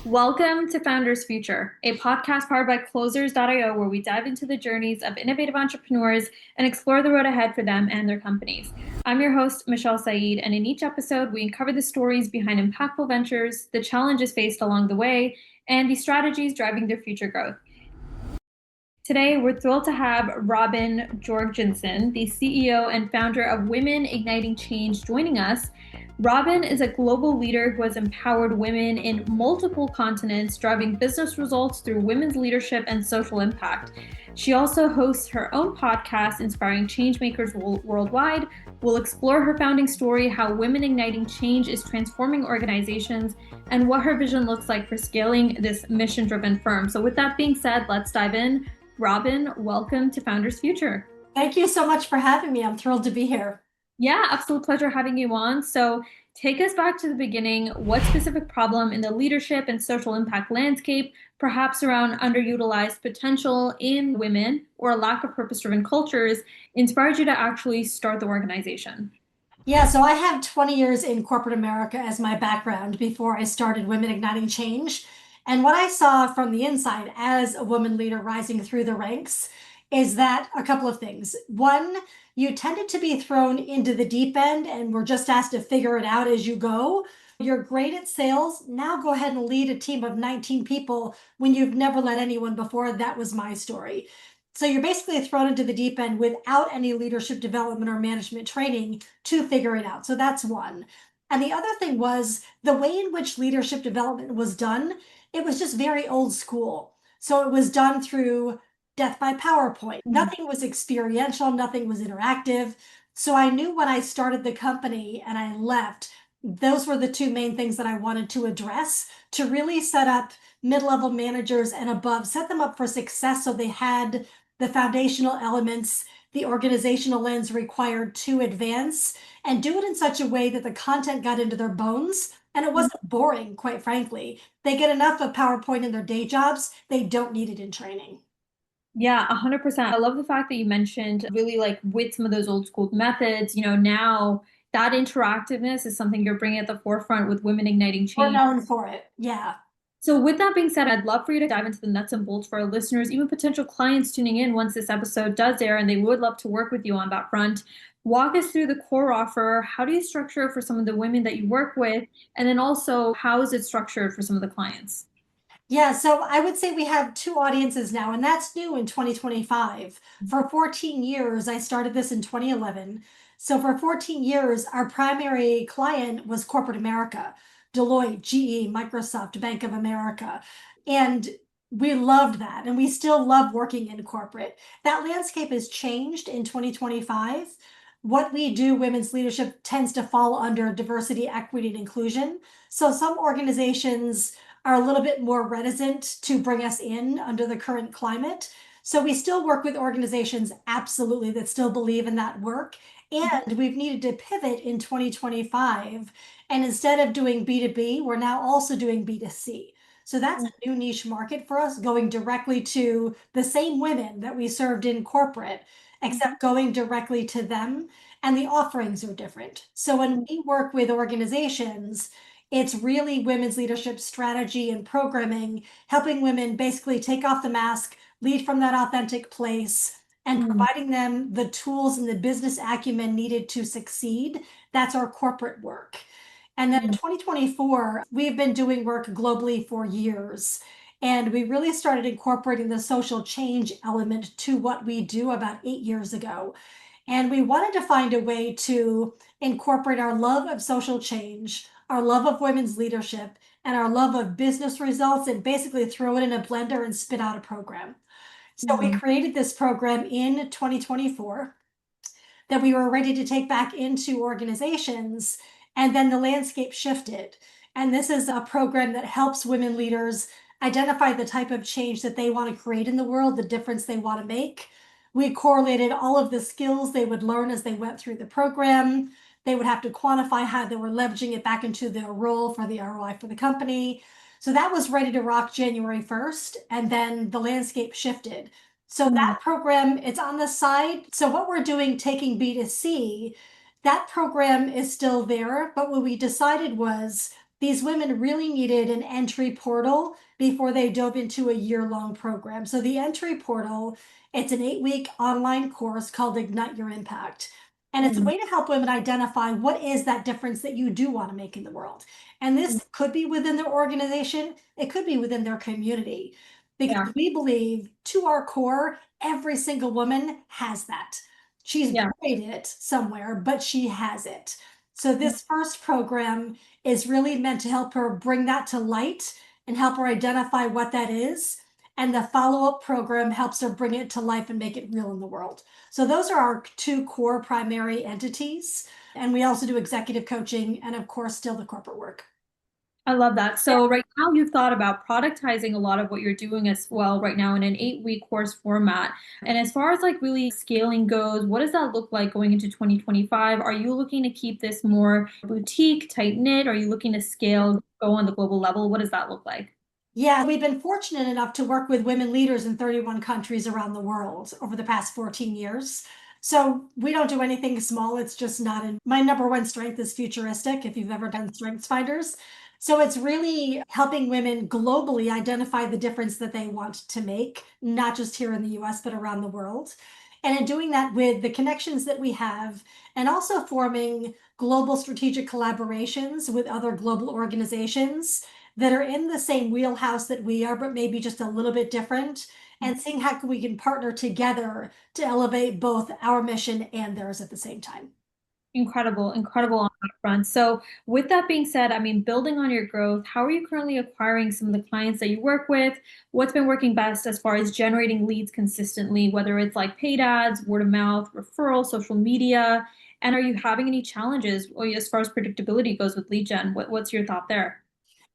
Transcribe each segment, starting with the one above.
Welcome to Founders Future, a podcast powered by Closers.io, where we dive into the journeys of innovative entrepreneurs and explore the road ahead for them and their companies. I'm your host, Michelle Saeed, and in each episode, we uncover the stories behind impactful ventures, the challenges faced along the way, and the strategies driving their future growth. Today, we're thrilled to have Robbin Jorgensen, the CEO and founder of Women Igniting Change, joining us. Robbin is a global leader who has empowered women in multiple continents, driving business results through women's leadership and social impact. She also hosts her own podcast, inspiring changemakers worldwide. We'll explore her founding story, how Women Igniting Change is transforming organizations, and what her vision looks like for scaling this mission-driven firm. So with that being said, let's dive in. Robbin, welcome to Founders Future. Thank you so much for having me. I'm thrilled to be here. Yeah, absolute pleasure having you on. So take us back to the beginning. What specific problem in the leadership and social impact landscape, perhaps around underutilized potential in women or lack of purpose-driven cultures, inspired you to actually start the organization? Yeah, so I have 20 years in corporate America as my background before I started Women Igniting Change. And what I saw from the inside as a woman leader rising through the ranks is that a couple of things. One, you tended to be thrown into the deep end and were just asked to figure it out as you go. You're great at sales. Now go ahead and lead a team of 19 people when you've never led anyone before. That was my story. So you're basically thrown into the deep end without any leadership development or management training to figure it out. So that's one. And the other thing was the way in which leadership development was done, it was just very old school. So it was done through death by PowerPoint. Nothing was experiential, nothing was interactive. So I knew when I started the company and I left, those were the two main things that I wanted to address to really set up mid-level managers and above, set them up for success so they had the foundational elements, the organizational lens required to advance, and do it in such a way that the content got into their bones and it wasn't boring, quite frankly. They get enough of PowerPoint in their day jobs, they don't need it in training. Yeah, 100%. I love the fact that you mentioned really like with some of those old school methods, now that interactiveness is something you're bringing at the forefront with Women Igniting We're Change. known for it. Yeah. So with that being said, I'd love for you to dive into the nuts and bolts for our listeners, even potential clients tuning in once this episode does air, and they would love to work with you on that front. Walk us through the core offer. How do you structure it for some of the women that you work with? And then also, how is it structured for some of the clients? Yeah, so I would say we have two audiences now, and that's new in 2025. For 14 years, I started this in 2011. So for 14 years, our primary client was corporate America, Deloitte, GE, Microsoft, Bank of America. And we loved that, and we still love working in corporate. That landscape has changed in 2025. What we do, women's leadership, tends to fall under diversity, equity, and inclusion. So some organizations are a little bit more reticent to bring us in under the current climate. So we still work with organizations, absolutely, that still believe in that work. And we've needed to pivot in 2025. And instead of doing B2B, we're now also doing B2C. So that's a new niche market for us, going directly to the same women that we served in corporate, except going directly to them. And the offerings are different. So when we work with organizations, it's really women's leadership strategy and programming, helping women basically take off the mask, lead from that authentic place, and providing them the tools and the business acumen needed to succeed. That's our corporate work. And then in 2024, we've been doing work globally for years. And we really started incorporating the social change element to what we do about 8 years ago. And we wanted to find a way to incorporate our love of social change, our love of women's leadership, and our love of business results and basically throw it in a blender and spit out a program. So we created this program in 2024 that we were ready to take back into organizations, and then the landscape shifted. And this is a program that helps women leaders identify the type of change that they want to create in the world, the difference they want to make. We correlated all of the skills they would learn as they went through the program. They would have to quantify how they were leveraging it back into their role for the ROI for the company. So that was ready to rock January 1st, and then the landscape shifted. So that program, it's on the side. So what we're doing, taking B2C, that program is still there, but what we decided was these women really needed an entry portal before they dove into a year-long program. So the entry portal, it's an 8-week online course called Ignite Your Impact. And it's a Mm, way to help women identify what is that difference that you do want to make in the world. And mm, this could be within their organization, it could be within their community, yeah, because we believe to our core, every single woman has that. She's yeah. buried it somewhere, but she has it. So this first program is really meant to help her bring that to light and help her identify what that is. And the follow-up program helps her bring it to life and make it real in the world. So those are our two core primary entities. And we also do executive coaching and, of course, still the corporate work. I love that. So right now you've thought about productizing a lot of what you're doing as well right now in an 8-week course format. And as far as like really scaling goes, what does that look like going into 2025? Are you looking to keep this more boutique, tight knit? Are you looking to scale, go on the global level? What does that look like? Yeah, we've been fortunate enough to work with women leaders in 31 countries around the world over the past 14 years. So we don't do anything small. It's just not in my number one strength is futuristic, if you've ever done strengths finders. So it's really helping women globally identify the difference that they want to make, not just here in the US, but around the world. And in doing that with the connections that we have, and also forming global strategic collaborations with other global organizations that are in the same wheelhouse that we are, but maybe just a little bit different, and seeing how we can partner together to elevate both our mission and theirs at the same time. Incredible, incredible on that front. So, with that being said, I mean, building on your growth, how are you currently acquiring some of the clients that you work with? What's been working best as far as generating leads consistently, whether it's like paid ads, word of mouth, referral, social media? And are you having any challenges as far as predictability goes with lead gen? What's your thought there?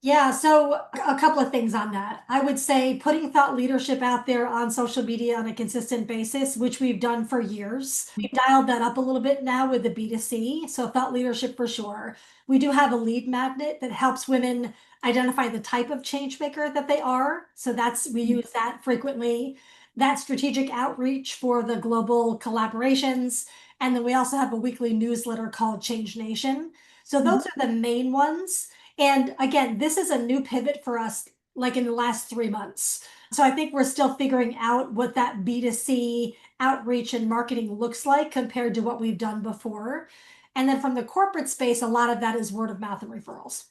Yeah, so a couple of things on that. I would say putting thought leadership out there on social media on a consistent basis, which we've done for years. We've dialed that up a little bit now with the B2C, so thought leadership for sure. We do have a lead magnet that helps women identify the type of change maker that they are. So we use that frequently. That strategic outreach for the global collaborations. And then we also have a weekly newsletter called Change Nation. So Mhm. those are the main ones. And again, this is a new pivot for us, like in the last 3 months. So I think we're still figuring out what that B2C outreach and marketing looks like compared to what we've done before. And then from the corporate space, a lot of that is word of mouth and referrals.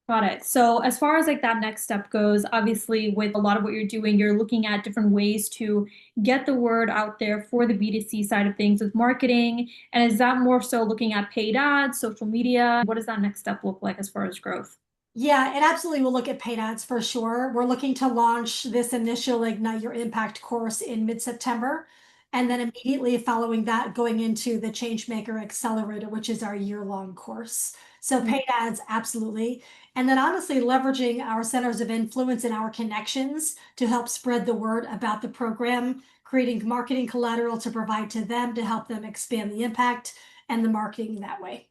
Got it. So as far as like that next step goes, obviously with a lot of what you're doing, you're looking at different ways to get the word out there for the B2C side of things with marketing. And is that more so looking at paid ads, social media? What does that next step look like as far as growth? Yeah, and absolutely we'll look at paid ads for sure. We're looking to launch this initial Ignite Your Impact course in mid-September. And then immediately following that, going into the Changemaker Accelerator, which is our year-long course. So Mm. paid ads, absolutely. And then honestly, leveraging our centers of influence and our connections to help spread the word about the program, creating marketing collateral to provide to them to help them expand the impact and the marketing that way.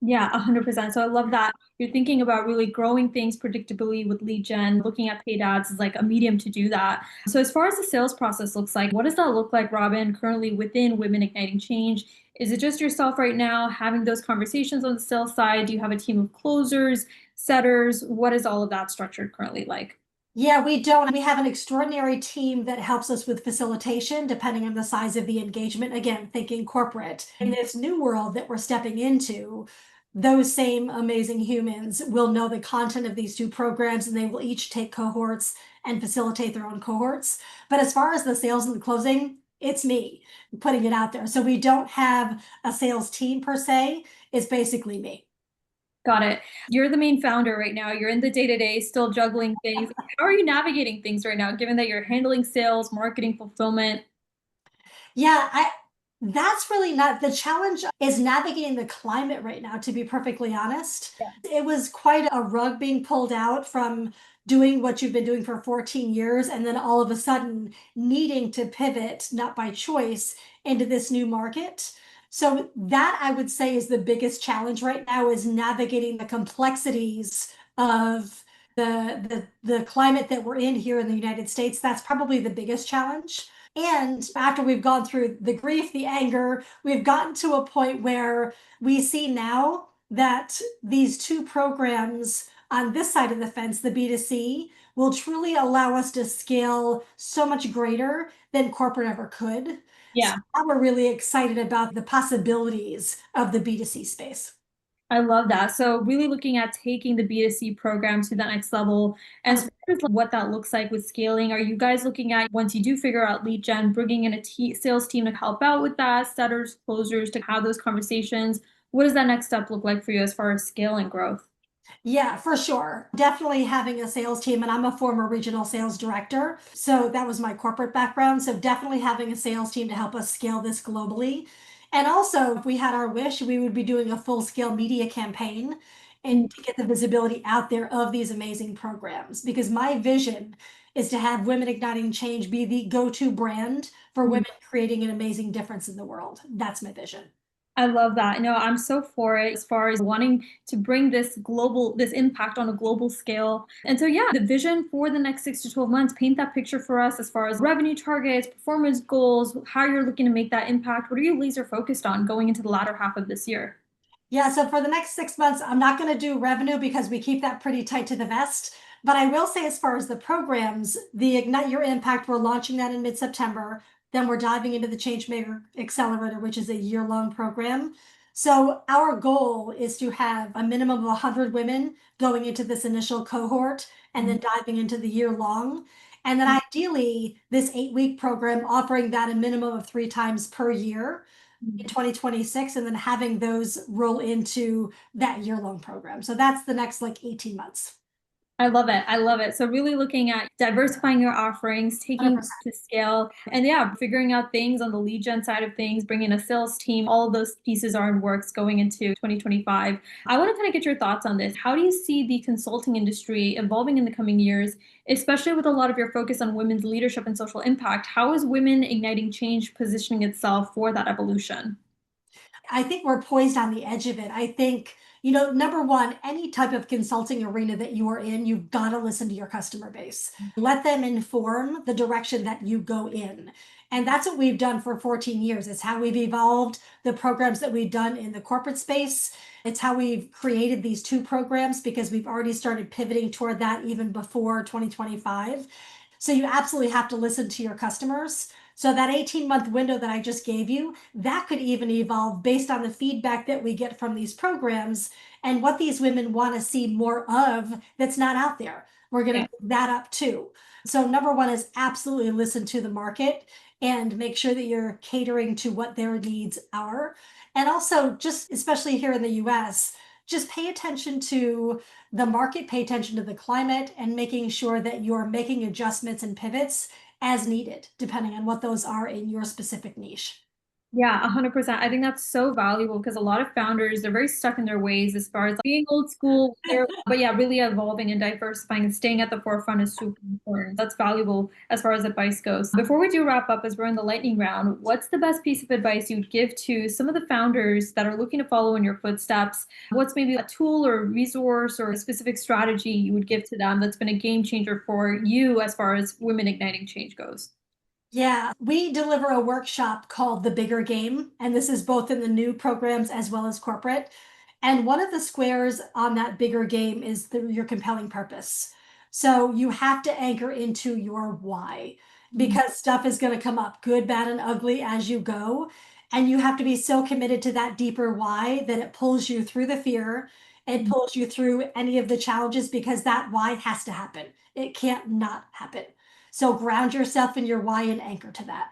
Yeah, 100%. So I love that you're thinking about really growing things predictably with lead gen, looking at paid ads is like a medium to do that. So as far as the sales process looks like, what does that look like, Robin, currently within Women Igniting Change? Is it just yourself right now having those conversations on the sales side? Do you have a team of closers, setters? What is all of that structured currently like? Yeah, we don't. We have an extraordinary team that helps us with facilitation, depending on the size of the engagement. Again, thinking corporate. In this new world that we're stepping into, those same amazing humans will know the content of these two programs and they will each take cohorts and facilitate their own cohorts. But as far as the sales and the closing, it's me putting it out there. So we don't have a sales team per se, it's basically me. Got it. You're the main founder right now. You're in the day to day, still juggling things. How are you navigating things right now, given that you're handling sales, marketing, fulfillment? Yeah, that's really not the challenge is navigating the climate right now, to be perfectly honest. It was quite a rug being pulled out from doing what you've been doing for 14 years and then all of a sudden needing to pivot, not by choice, into this new market. So that I would say is the biggest challenge right now is navigating the complexities of the climate that we're in here in the United States. That's probably the biggest challenge. And after we've gone through the grief, the anger, we've gotten to a point where we see now that these two programs on this side of the fence, the B2C, will truly allow us to scale so much greater than corporate ever could. So Yeah. now we're really excited about the possibilities of the B2C space. I love that. So really looking at taking the B2C program to that next level and as far as what that looks like with scaling, are you guys looking at once you do figure out lead gen, bringing in a sales team to help out with that, setters, closers to have those conversations? What does that next step look like for you as far as scale and growth? Yeah, for sure. Definitely having a sales team, and I'm a former regional sales director. So that was my corporate background. So definitely having a sales team to help us scale this globally. And also, if we had our wish, we would be doing a full scale media campaign and to get the visibility out there of these amazing programs. Because my vision is to have Women Igniting Change be the go-to brand for women creating an amazing difference in the world. That's my vision. I love that. No, I'm so for it as far as wanting to bring this impact on a global scale. And so, yeah, the vision for the next 6 to 12 months, paint that picture for us as far as revenue targets, performance goals, how you're looking to make that impact. What are you laser focused on going into the latter half of this year? Yeah, so for the next 6 months, I'm not going to do revenue because we keep that pretty tight to the vest. But I will say, as far as the programs, the Ignite Your Impact, we're launching that in mid-September. Then we're diving into the Changemaker Accelerator, which is a year-long program. So our goal is to have a minimum of 100 women going into this initial cohort and then diving into the year long. And then ideally, this 8-week program offering that a minimum of 3 times per year in 2026 and then having those roll into that year-long program. So that's the next like 18 months. I love it. I love it. So really looking at diversifying your offerings, taking 100%. to scale, and yeah, figuring out things on the lead gen side of things, bringing a sales team, all of those pieces are in works going into 2025. I want to kind of get your thoughts on this. How do you see the consulting industry evolving in the coming years, especially with a lot of your focus on women's leadership and social impact? How is Women Igniting Change positioning itself for that evolution? I think we're poised on the edge of it. I think, number one, any type of consulting arena that you are in, you've got to listen to your customer base. Let them inform the direction that you go in. And that's what we've done for 14 years. It's how we've evolved the programs that we've done in the corporate space. It's how we've created these 2 programs because we've already started pivoting toward that even before 2025. So you absolutely have to listen to your customers. So that 18-month window that I just gave you, that could even evolve based on the feedback that we get from these programs and what these women want to see more of that's not out there. We're going Yeah. to move that up too. So number one is absolutely listen to the market and make sure that you're catering to what their needs are. And also just especially here in the US, just pay attention to the market, pay attention to the climate and making sure that you're making adjustments and pivots as needed, depending on what those are in your specific niche. Yeah, 100%. I think that's so valuable because a lot of founders, they're very stuck in their ways as far as like, being old school. But yeah, really evolving and diversifying and staying at the forefront is super important. That's valuable as far as advice goes. Before we do wrap up, as we're in the lightning round, what's the best piece of advice you'd give to some of the founders that are looking to follow in your footsteps? What's maybe a tool or resource or a specific strategy you would give to them that's been a game changer for you as far as Women Igniting Change goes? Yeah, we deliver a workshop called The Bigger Game, and this is both in the new programs as well as corporate. And one of the squares on that bigger game is your compelling purpose. So you have to anchor into your why because stuff is going to come up, good, bad, and ugly as you go. And you have to be so committed to that deeper why that it pulls you through the fear, it pulls you through any of the challenges because that why has to happen. It can't not happen. So ground yourself in your why and anchor to that.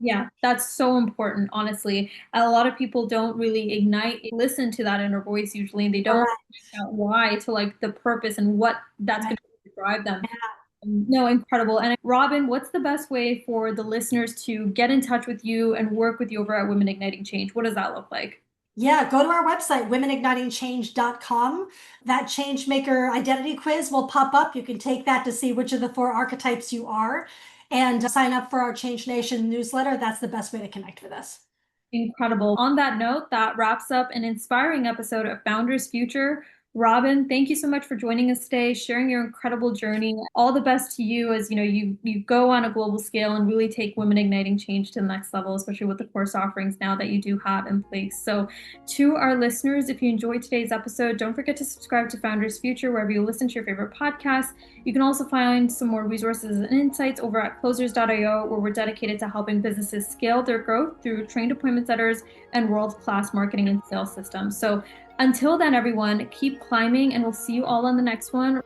Yeah, that's so important, honestly. A lot of people don't really listen to that inner voice usually, and they don't Correct. find out why to like the purpose and what that's Right. going to drive them. No, incredible. And Robin, what's the best way for the listeners to get in touch with you and work with you over at Women Igniting Change? What does that look like? Yeah, go to our website, womenignitingchange.com. That change maker identity quiz will pop up. You can take that to see which of the 4 archetypes you are and sign up for our Change Nation newsletter. That's the best way to connect with us. Incredible. On that note, that wraps up an inspiring episode of Founders Future. Robbin, thank you so much for joining us today, sharing your incredible journey. All the best to you as you go on a global scale and really take women igniting change to the next level, especially with the course offerings now that you do have in place. So to our listeners, if you enjoyed today's episode, don't forget to subscribe to Founders Future wherever you listen to your favorite podcasts. You can also find some more resources and insights over at closers.io, where we're dedicated to helping businesses scale their growth through trained appointment setters and world-class marketing and sales systems. So until then, everyone, keep climbing, and we'll see you all on the next one.